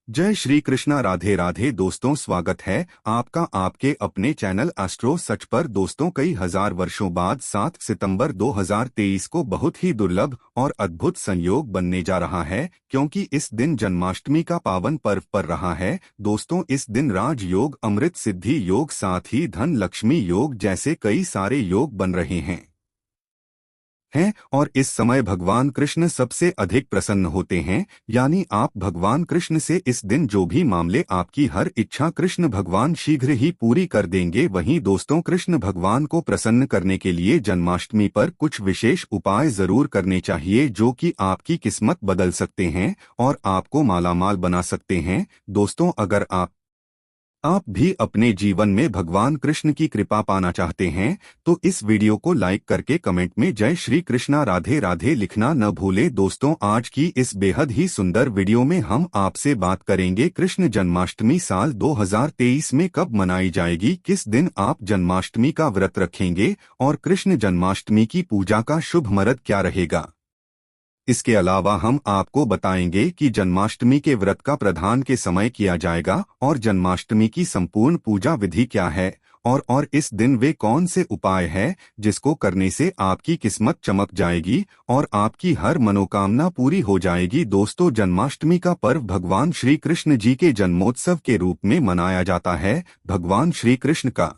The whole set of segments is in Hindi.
जय श्री कृष्णा। राधे राधे दोस्तों, स्वागत है आपका आपके अपने चैनल एस्ट्रो सच पर। दोस्तों, कई हजार वर्षों बाद 7 सितंबर 2023 को बहुत ही दुर्लभ और अद्भुत संयोग बनने जा रहा है, क्योंकि इस दिन जन्माष्टमी का पावन पर्व पर रहा है। दोस्तों, इस दिन राज योग, अमृत सिद्धि योग, साथ ही धन लक्ष्मी योग जैसे कई सारे योग बन रहे हैं और इस समय भगवान कृष्ण सबसे अधिक प्रसन्न होते हैं। यानी आप भगवान कृष्ण से इस दिन जो भी मामले आपकी हर इच्छा कृष्ण भगवान शीघ्र ही पूरी कर देंगे। वहीं दोस्तों, कृष्ण भगवान को प्रसन्न करने के लिए जन्माष्टमी पर कुछ विशेष उपाय जरूर करने चाहिए, जो कि आपकी किस्मत बदल सकते हैं और आपको मालामाल बना सकते हैं। दोस्तों, अगर आप भी अपने जीवन में भगवान कृष्ण की कृपा पाना चाहते हैं तो इस वीडियो को लाइक करके कमेंट में जय श्री कृष्णा राधे राधे लिखना न भूलें। दोस्तों, आज की इस बेहद ही सुंदर वीडियो में हम आपसे बात करेंगे कृष्ण जन्माष्टमी साल 2023 में कब मनाई जाएगी, किस दिन आप जन्माष्टमी का व्रत रखेंगे और कृष्ण जन्माष्टमी की पूजा का शुभ मुहूर्त क्या रहेगा। इसके अलावा हम आपको बताएंगे कि जन्माष्टमी के व्रत का प्रधान के समय किया जाएगा और जन्माष्टमी की संपूर्ण पूजा विधि क्या है और इस दिन वे कौन से उपाय हैं जिसको करने से आपकी किस्मत चमक जाएगी और आपकी हर मनोकामना पूरी हो जाएगी। दोस्तों, जन्माष्टमी का पर्व भगवान श्री कृष्ण जी के जन्मोत्सव के रूप में मनाया जाता है। भगवान श्री कृष्ण का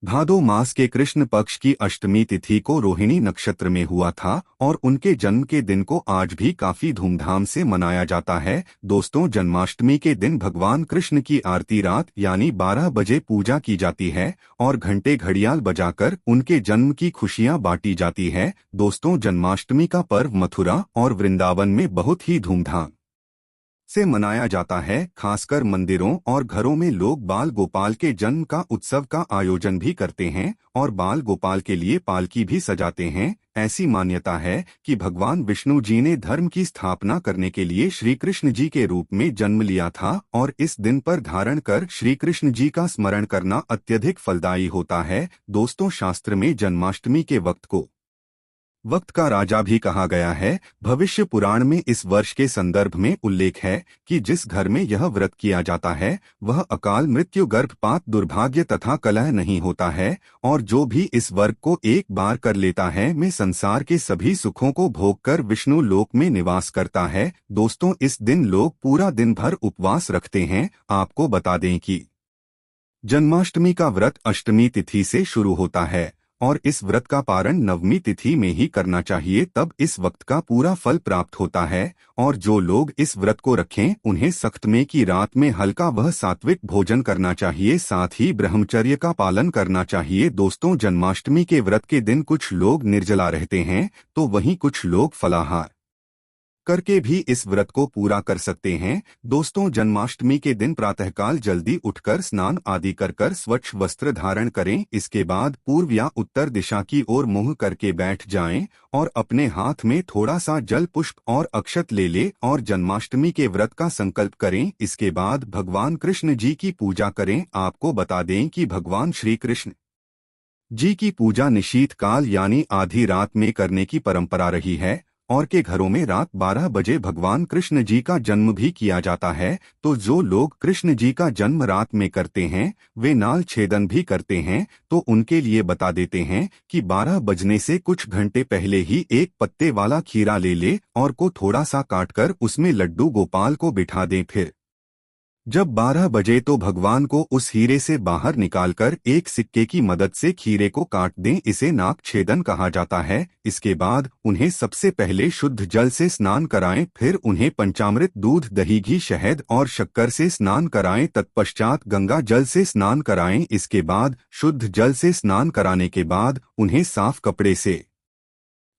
भादो मास के कृष्ण पक्ष की अष्टमी तिथि को रोहिणी नक्षत्र में हुआ था और उनके जन्म के दिन को आज भी काफी धूमधाम से मनाया जाता है। दोस्तों, जन्माष्टमी के दिन भगवान कृष्ण की आरती रात यानी 12 बजे पूजा की जाती है और घंटे घड़ियाल बजाकर उनके जन्म की खुशियां बांटी जाती है। दोस्तों, जन्माष्टमी का पर्व मथुरा और वृंदावन में बहुत ही धूमधाम से मनाया जाता है। खासकर मंदिरों और घरों में लोग बाल गोपाल के जन्म का उत्सव का आयोजन भी करते हैं और बाल गोपाल के लिए पालकी भी सजाते हैं। ऐसी मान्यता है कि भगवान विष्णु जी ने धर्म की स्थापना करने के लिए श्री कृष्ण जी के रूप में जन्म लिया था और इस दिन पर धारण कर श्री कृष्ण जी का स्मरण करना अत्यधिक फलदायी होता है। दोस्तों, शास्त्र में जन्माष्टमी के वक्त का राजा भी कहा गया है। भविष्य पुराण में इस वर्ष के संदर्भ में उल्लेख है कि जिस घर में यह व्रत किया जाता है वह अकाल मृत्यु, गर्भपात, दुर्भाग्य तथा कलह नहीं होता है और जो भी इस वर्ग को एक बार कर लेता है में संसार के सभी सुखों को भोगकर विष्णु लोक में निवास करता है। दोस्तों, इस दिन लोग पूरा दिन भर उपवास रखते हैं। आपको बता दें कि जन्माष्टमी का व्रत अष्टमी तिथि से शुरू होता है और इस व्रत का पारण नवमी तिथि में ही करना चाहिए, तब इस वक्त का पूरा फल प्राप्त होता है। और जो लोग इस व्रत को रखें उन्हें सख्तमे की रात में हल्का वह सात्विक भोजन करना चाहिए, साथ ही ब्रह्मचर्य का पालन करना चाहिए। दोस्तों, जन्माष्टमी के व्रत के दिन कुछ लोग निर्जला रहते हैं तो वहीं कुछ लोग फलाहार करके भी इस व्रत को पूरा कर सकते हैं। दोस्तों, जन्माष्टमी के दिन प्रातःकाल जल्दी उठकर स्नान आदि कर स्वच्छ वस्त्र धारण करें। इसके बाद पूर्व या उत्तर दिशा की ओर मुंह करके बैठ जाएं और अपने हाथ में थोड़ा सा जल, पुष्प और अक्षत ले और जन्माष्टमी के व्रत का संकल्प करें। इसके बाद भगवान कृष्ण जी की पूजा करें। आपको बता दें कि भगवान श्री कृष्ण जी की पूजा निशीत काल यानी आधी रात में करने की परंपरा रही है और के घरों में रात 12 बजे भगवान कृष्ण जी का जन्म भी किया जाता है। तो जो लोग कृष्ण जी का जन्म रात में करते हैं वे नाल छेदन भी करते हैं, तो उनके लिए बता देते हैं कि 12 बजने से कुछ घंटे पहले ही एक पत्ते वाला खीरा ले और को थोड़ा सा काटकर उसमें लड्डू गोपाल को बिठा दें। फिर जब 12 बजे तो भगवान को उस हीरे से बाहर निकालकर एक सिक्के की मदद से खीरे को काट दें। इसे नाक छेदन कहा जाता है। इसके बाद उन्हें सबसे पहले शुद्ध जल से स्नान कराएं, फिर उन्हें पंचामृत, दूध, दही, घी, शहद और शक्कर से स्नान कराएं, तत्पश्चात गंगा जल से स्नान कराएं। इसके बाद शुद्ध जल से स्नान कराने के बाद उन्हें साफ कपड़े से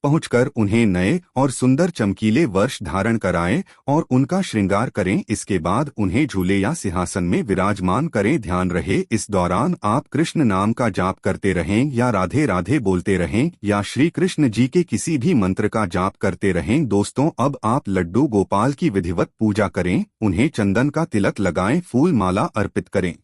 पहुंचकर उन्हें नए और सुंदर चमकीले वर्ष धारण कराएं और उनका श्रृंगार करें। इसके बाद उन्हें झूले या सिंहासन में विराजमान करें। ध्यान रहे, इस दौरान आप कृष्ण नाम का जाप करते रहें या राधे राधे बोलते रहें या श्री कृष्ण जी के किसी भी मंत्र का जाप करते रहें। दोस्तों, अब आप लड्डू गोपाल की विधिवत पूजा करें, उन्हें चंदन का तिलक लगाएं, फूल माला अर्पित करें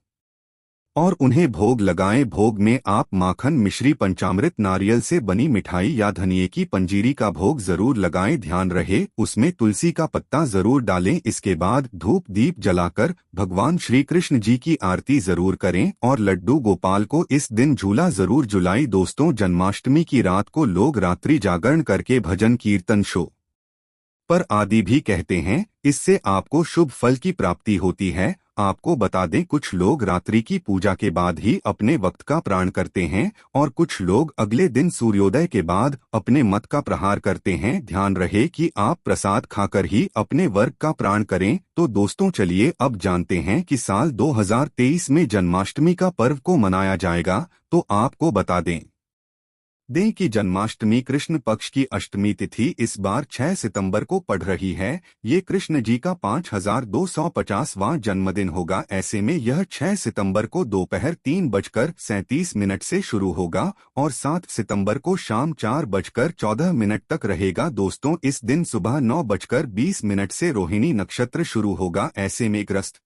और उन्हें भोग लगाएं। भोग में आप माखन, मिश्री, पंचामृत, नारियल से बनी मिठाई या धनिये की पंजीरी का भोग जरूर लगाएं। ध्यान रहे उसमें तुलसी का पत्ता जरूर डालें। इसके बाद धूप दीप जलाकर भगवान श्री कृष्ण जी की आरती जरूर करें और लड्डू गोपाल को इस दिन झूला जरूर झुलाएं। दोस्तों, जन्माष्टमी की रात को लोग रात्रि जागरण करके भजन कीर्तन शो पर आदि भी कहते हैं। इससे आपको शुभ फल की प्राप्ति होती है। आपको बता दें, कुछ लोग रात्रि की पूजा के बाद ही अपने वक्त का प्राण करते हैं और कुछ लोग अगले दिन सूर्योदय के बाद अपने मत का प्रहार करते हैं। ध्यान रहे कि आप प्रसाद खाकर ही अपने वर्ग का प्राण करें। तो दोस्तों, चलिए अब जानते हैं कि साल 2023 में जन्माष्टमी का पर्व को मनाया जाएगा। तो आपको बता दें कि जन्माष्टमी कृष्ण पक्ष की अष्टमी तिथि इस बार 6 सितंबर को पड़ रही है। ये कृष्ण जी का 5250वां जन्मदिन होगा। ऐसे में यह 6 सितंबर को दोपहर 3:37 से शुरू होगा और 7 सितंबर को शाम 4:14 तक रहेगा। दोस्तों, इस दिन सुबह 9:20 से रोहिणी नक्षत्र शुरू होगा। ऐसे में ग्रस्त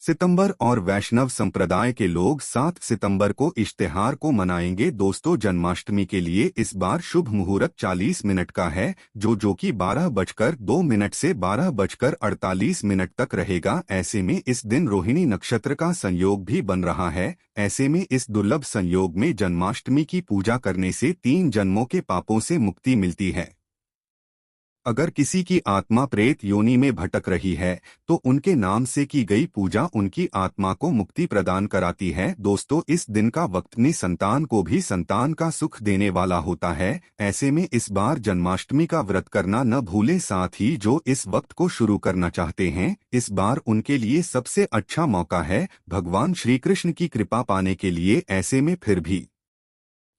सितंबर और वैष्णव संप्रदाय के लोग 7 सितंबर को इश्तिहार को मनाएंगे। दोस्तों, जन्माष्टमी के लिए इस बार शुभ मुहूर्त 40 मिनट का है, जो कि 12:02 से 12:48 तक रहेगा। ऐसे में इस दिन रोहिणी नक्षत्र का संयोग भी बन रहा है। ऐसे में इस दुर्लभ संयोग में जन्माष्टमी की पूजा करने से 3 जन्मों के पापों से मुक्ति मिलती है। अगर किसी की आत्मा प्रेत योनि में भटक रही है तो उनके नाम से की गई पूजा उनकी आत्मा को मुक्ति प्रदान कराती है। दोस्तों, इस दिन का वक्त निसंतान को भी संतान का सुख देने वाला होता है। ऐसे में इस बार जन्माष्टमी का व्रत करना न भूलें। साथ ही जो इस वक्त को शुरू करना चाहते हैं, इस बार उनके लिए सबसे अच्छा मौका है भगवान श्री कृष्ण की कृपा पाने के लिए। ऐसे में फिर भी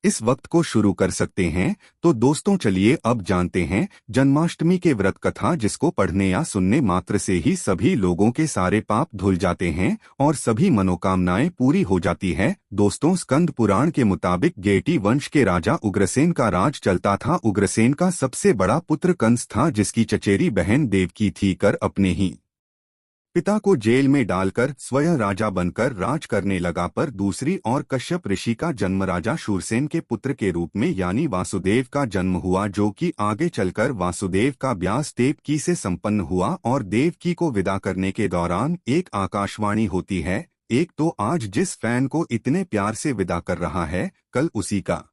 इस वक्त को शुरू कर सकते हैं। तो दोस्तों, चलिए अब जानते हैं जन्माष्टमी के व्रत कथा, जिसको पढ़ने या सुनने मात्र से ही सभी लोगों के सारे पाप धुल जाते हैं और सभी मनोकामनाएं पूरी हो जाती है। दोस्तों, स्कंद पुराण के मुताबिक गेटी वंश के राजा उग्रसेन का राज चलता था। उग्रसेन का सबसे बड़ा पुत्र कंस था, जिसकी चचेरी बहन देवकी थी कर अपने ही पिता को जेल में डालकर स्वयं राजा बनकर राज करने लगा। पर दूसरी ओर कश्यप ऋषि का जन्म राजा शूरसेन के पुत्र के रूप में यानी वासुदेव का जन्म हुआ, जो कि आगे चलकर वासुदेव का ब्याह देवकी से संपन्न हुआ। और देवकी को विदा करने के दौरान एक आकाशवाणी होती है, एक तो आज जिस फैन को इतने प्यार से विदा कर रहा है, कल उसी का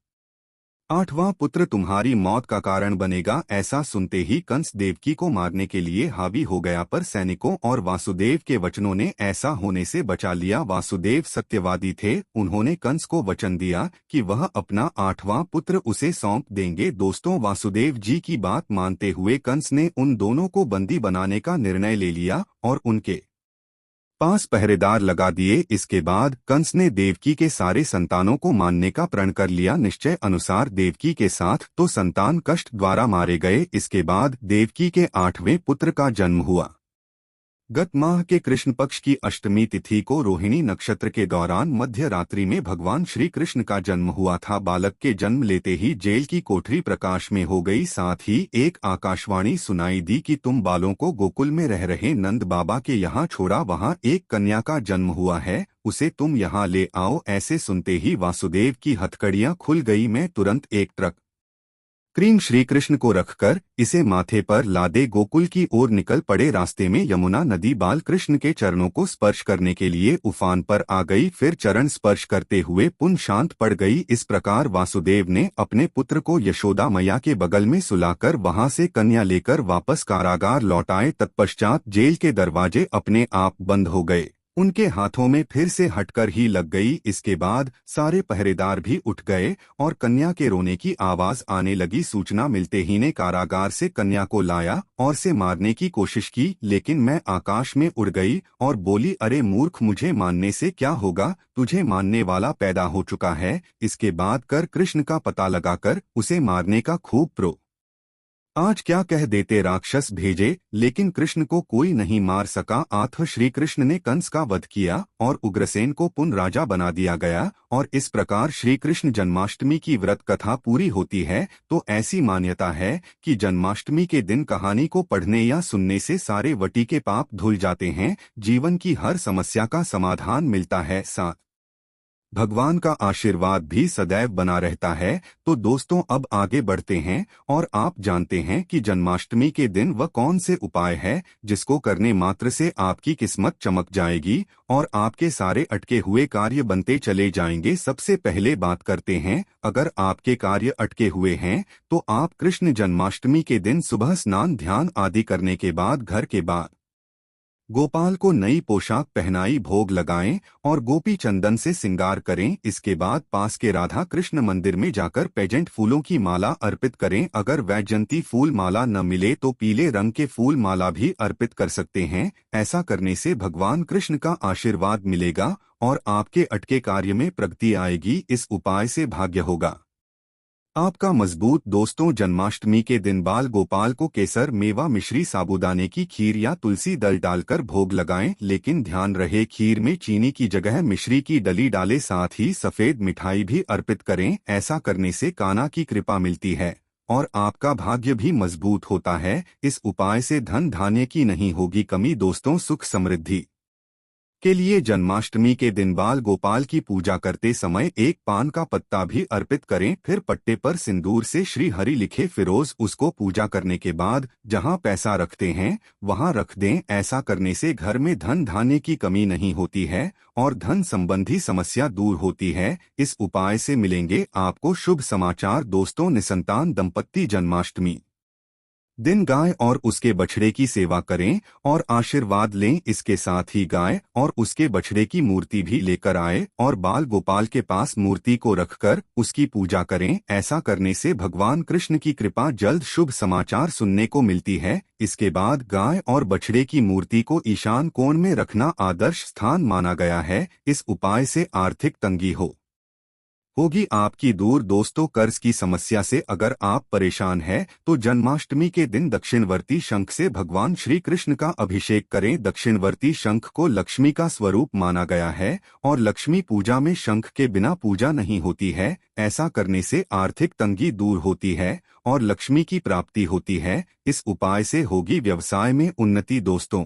8वां पुत्र तुम्हारी मौत का कारण बनेगा। ऐसा सुनते ही कंस देवकी को मारने के लिए हावी हो गया, पर सैनिकों और वासुदेव के वचनों ने ऐसा होने से बचा लिया। वासुदेव सत्यवादी थे। उन्होंने कंस को वचन दिया कि वह अपना 8वां पुत्र उसे सौंप देंगे। दोस्तों, वासुदेव जी की बात मानते हुए कंस ने उन दोनों को बंदी बनाने का निर्णय ले लिया और उनके पास पहरेदार लगा दिए। इसके बाद कंस ने देवकी के सारे संतानों को मारने का प्रण कर लिया। निश्चय अनुसार देवकी के साथ तो संतान कष्ट द्वारा मारे गए। इसके बाद देवकी के 8वें पुत्र का जन्म हुआ। गत माह के कृष्ण पक्ष की अष्टमी तिथि को रोहिणी नक्षत्र के दौरान मध्य रात्रि में भगवान श्री कृष्ण का जन्म हुआ था। बालक के जन्म लेते ही जेल की कोठरी प्रकाश में हो गई। साथ ही एक आकाशवाणी सुनाई दी कि तुम बालों को गोकुल में रह रहे नंद बाबा के यहाँ छोड़ा, वहाँ एक कन्या का जन्म हुआ है, उसे तुम यहाँ ले आओ। ऐसे सुनते ही वासुदेव की हथकड़ियाँ खुल गई। मैं तुरंत एक ट्रक क्रीम श्री कृष्ण को रखकर इसे माथे पर लादे गोकुल की ओर निकल पड़े। रास्ते में यमुना नदी बाल कृष्ण के चरणों को स्पर्श करने के लिए उफान पर आ गई, फिर चरण स्पर्श करते हुए पुनः शांत पड़ गई। इस प्रकार वासुदेव ने अपने पुत्र को यशोदा मैया के बगल में सुलाकर वहां से कन्या लेकर वापस कारागार लौटाए। तत्पश्चात जेल के दरवाजे अपने आप बंद हो गए, उनके हाथों में फिर से हटकर ही लग गई। इसके बाद सारे पहरेदार भी उठ गए और कन्या के रोने की आवाज आने लगी। सूचना मिलते ही ने कारागार से कन्या को लाया और से मारने की कोशिश की, लेकिन मैं आकाश में उड़ गई और बोली, अरे मूर्ख, मुझे मानने से क्या होगा, तुझे मानने वाला पैदा हो चुका है। इसके बाद कर कृष्ण का पता लगाकर उसे मारने का खूब आज क्या कह देते राक्षस भेजे, लेकिन कृष्ण को कोई नहीं मार सका। आथ श्री कृष्ण ने कंस का वध किया और उग्रसेन को पुनः राजा बना दिया गया और इस प्रकार श्री कृष्ण जन्माष्टमी की व्रत कथा पूरी होती है। तो ऐसी मान्यता है कि जन्माष्टमी के दिन कहानी को पढ़ने या सुनने से सारे वटी के पाप धुल जाते हैं, जीवन की हर समस्या का समाधान मिलता है। साथ भगवान का आशीर्वाद भी सदैव बना रहता है। तो दोस्तों अब आगे बढ़ते हैं और आप जानते हैं कि जन्माष्टमी के दिन वह कौन से उपाय है जिसको करने मात्र से आपकी किस्मत चमक जाएगी और आपके सारे अटके हुए कार्य बनते चले जाएंगे। सबसे पहले बात करते हैं, अगर आपके कार्य अटके हुए हैं तो आप कृष्ण जन्माष्टमी के दिन सुबह स्नान ध्यान आदि करने के बाद घर के बाहर गोपाल को नई पोशाक पहनाई, भोग लगाएं और गोपी चंदन से सिंगार करें। इसके बाद पास के राधा कृष्ण मंदिर में जाकर पेजेंट फूलों की माला अर्पित करें। अगर वैजयंती फूल माला न मिले तो पीले रंग के फूल माला भी अर्पित कर सकते हैं। ऐसा करने से भगवान कृष्ण का आशीर्वाद मिलेगा और आपके अटके कार्य में प्रगति आएगी। इस उपाय से भाग्य होगा आपका मजबूत। दोस्तों जन्माष्टमी के दिन बाल गोपाल को केसर, मेवा, मिश्री, साबूदाने की खीर या तुलसी दल डालकर भोग लगाएं, लेकिन ध्यान रहे खीर में चीनी की जगह मिश्री की डली डालें। साथ ही सफेद मिठाई भी अर्पित करें। ऐसा करने से कान्हा की कृपा मिलती है और आपका भाग्य भी मजबूत होता है। इस उपाय से धन धान्य की नहीं होगी कमी। दोस्तों सुख समृद्धि के लिए जन्माष्टमी के दिन बाल गोपाल की पूजा करते समय एक पान का पत्ता भी अर्पित करें। फिर पट्टे पर सिंदूर से श्री हरि लिखे फिरोज उसको पूजा करने के बाद जहां पैसा रखते हैं वहां रख दें। ऐसा करने से घर में धन धान्य की कमी नहीं होती है और धन संबंधी समस्या दूर होती है। इस उपाय से मिलेंगे आपको शुभ समाचार। दोस्तों निसंतान दंपत्ति जन्माष्टमी दिन गाय और उसके बछड़े की सेवा करें और आशीर्वाद लें। इसके साथ ही गाय और उसके बछड़े की मूर्ति भी लेकर आए और बाल गोपाल के पास मूर्ति को रखकर उसकी पूजा करें। ऐसा करने से भगवान कृष्ण की कृपा जल्द शुभ समाचार सुनने को मिलती है। इसके बाद गाय और बछड़े की मूर्ति को ईशान कोण में रखना आदर्श स्थान माना गया है। इस उपाय से आर्थिक तंगी होगी आपकी दूर। दोस्तों कर्ज की समस्या से अगर आप परेशान हैं तो जन्माष्टमी के दिन दक्षिणवर्ती शंख से भगवान श्री कृष्ण का अभिषेक करें। दक्षिणवर्ती शंख को लक्ष्मी का स्वरूप माना गया है और लक्ष्मी पूजा में शंख के बिना पूजा नहीं होती है। ऐसा करने से आर्थिक तंगी दूर होती है और लक्ष्मी की प्राप्ति होती है। इस उपाय से होगी व्यवसाय में उन्नति। दोस्तों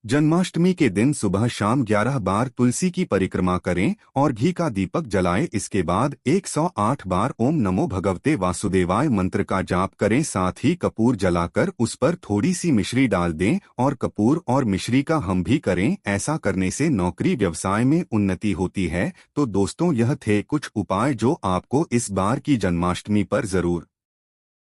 जन्माष्टमी के दिन सुबह शाम 11 बार तुलसी की परिक्रमा करें और घी का दीपक जलाएं। इसके बाद 108 बार ओम नमो भगवते वासुदेवाय मंत्र का जाप करें। साथ ही कपूर जलाकर उस पर थोड़ी सी मिश्री डाल दें और कपूर और मिश्री का हम भी करें। ऐसा करने से नौकरी व्यवसाय में उन्नति होती है। तो दोस्तों यह थे कुछ उपाय जो आपको इस बार की जन्माष्टमी पर जरूर